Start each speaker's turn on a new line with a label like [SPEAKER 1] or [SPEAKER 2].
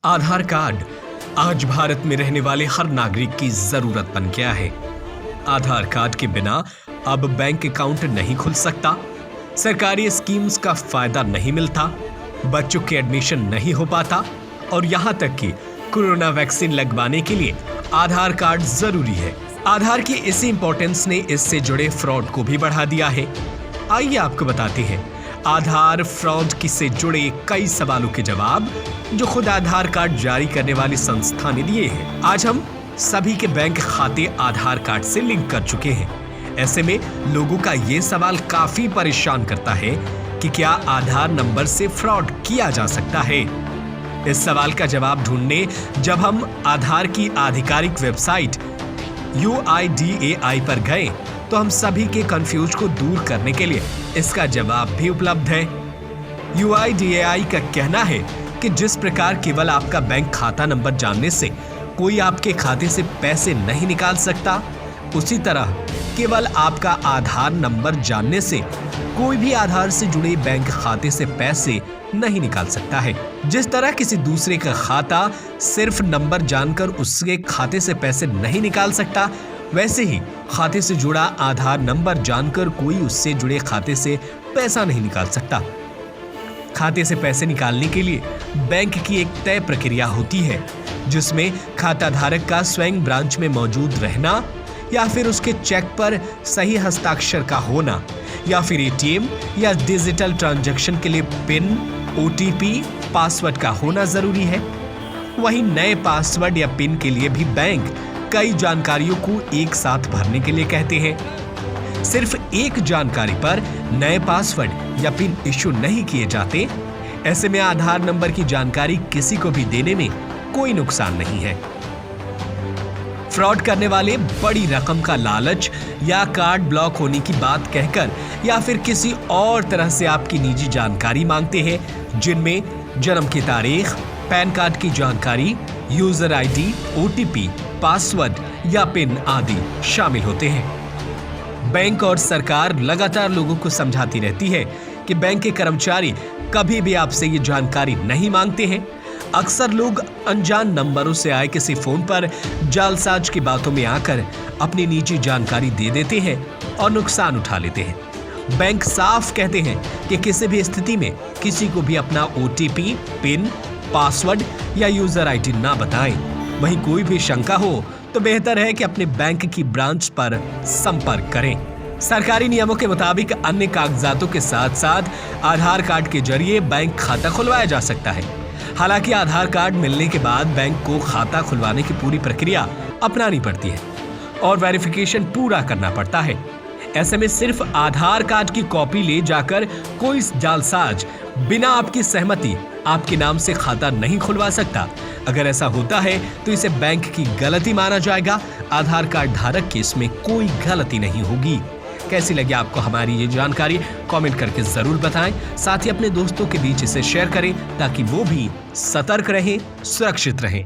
[SPEAKER 1] आधार card आज भारत में रहने वाले हर नागरिक की जरूरत बन गया है। आधार कार्ड के बिना अब बैंक अकाउंट नहीं खुल सकता, सरकारी स्कीम्स का फायदा नहीं मिलता, बच्चों के एडमिशन नहीं हो पाता और यहां तक कि कोरोना वैक्सीन लगवाने के लिए आधार कार्ड जरूरी है। आधार की इसी इंपॉर्टेंस ने इससे जुड़े फ्रॉड को भी बढ़ा दिया है। आइए आपको बताते हैं आधार फ्रॉड से जुड़े कई सवालों के जवाब जो खुद आधार कार्ड जारी करने वाली संस्था ने दिए हैं। आज हम सभी के बैंक खाते आधार कार्ड से लिंक कर चुके हैं। ऐसे में लोगों का ये सवाल काफी परेशान करता है कि क्या आधार नंबर से फ्रॉड किया जा सकता है। इस सवाल का जवाब ढूंढने जब हम आधार की आधिकारिक वेबसाइट UIDAI पर गए तो हम सभी के कंफ्यूज को दूर करने के लिए इसका जवाब भी उपलब्ध है। UIDAI का कहना है कि जिस प्रकार केवल आपका बैंक खाता नंबर जानने से कोई आपके खाते से पैसे नहीं निकाल सकता, उसी तरह केवल आपका आधार नंबर जानने से कोई भी आधार से जुड़े बैंक खाते से पैसे नहीं निकाल सकता है। जिस तरह किसी दूसरे का खाता सिर्फ नंबर जानकर उसके खाते से पैसे नहीं निकाल सकता, वैसे ही खाते से जुड़ा आधार नंबर जानकर कोई उससे जुड़े खाते से पैसा नहीं निकाल सकता। खाते से पैसे निकालने के लिए बैंक की एक तय प्रक्रिया होती है, जिसमें खाता धारक का स्वयं ब्रांच में मौजूद रहना या फिर उसके चेक पर सही हस्ताक्षर का होना या फिर ATM या डिजिटल ट्रांजैक्शन के लिए पिन, OTP, पासवर्ड का होना जरूरी है। वहीं नए पासवर्ड या पिन के लिए भी बैंक कई जानकारियों को एक साथ भरने के लिए कहते हैं। सिर्फ एक जानकारी पर नए पासवर्ड या पिन इश्यू नहीं किए जाते। ऐसे में आधार नंबर की जानकारी किसी को भी देने में कोई नुकसान नहीं है। फ्रॉड करने वाले बड़ी रकम का लालच या कार्ड ब्लॉक होने की बात कहकर या फिर किसी और तरह से आपकी निजी जानकारी मांगते हैं, जिनमें जन्म की तारीख, पैन कार्ड की जानकारी, यूजर ID, OTP, पासवर्ड या पिन आदि शामिल होते हैं। बैंक और सरकार लगातार लोगों को समझाती रहती है कि बैंक के कर्मचारी कभी भी आपसे ये जानकारी नहीं मांगते हैं। अक्सर लोग अनजान नंबरों से आए किसी फोन पर जालसाज की बातों में आकर अपनी निजी जानकारी दे देते हैं और नुकसान उठा लेते हैं। बैंक साफ कहते हैं कि किसी भी स्थिति में किसी को भी अपना OTP, पिन, पासवर्ड या यूजर ID ना बताएं। वहीं कोई भी शंका हो तो बेहतर है कि अपने बैंक की ब्रांच पर संपर्क करें। सरकारी नियमों के मुताबिक अन्य कागजातों के साथ साथ आधार कार्ड के जरिए बैंक खाता खुलवाया जा सकता है। हालांकि आधार कार्ड मिलने के बाद बैंक को खाता खुलवाने की पूरी प्रक्रिया अपनानी पड़ती है और वेरिफिकेशन पूरा करना पड़ता है। ऐसे में सिर्फ आधार कार्ड की कॉपी ले जाकर कोई जालसाज बिना आपकी सहमति आपके नाम से खाता नहीं खुलवा सकता। अगर ऐसा होता है तो इसे बैंक की गलती माना जाएगा। आधार कार्ड धारक की इसमें कोई गलती नहीं होगी। कैसी लगी आपको हमारी ये जानकारी? कमेंट करके जरूर बताएं। साथ ही अपने दोस्तों के बीच इसे शेयर करें ताकि वो भी सतर्क रहें, सुरक्षित रहें।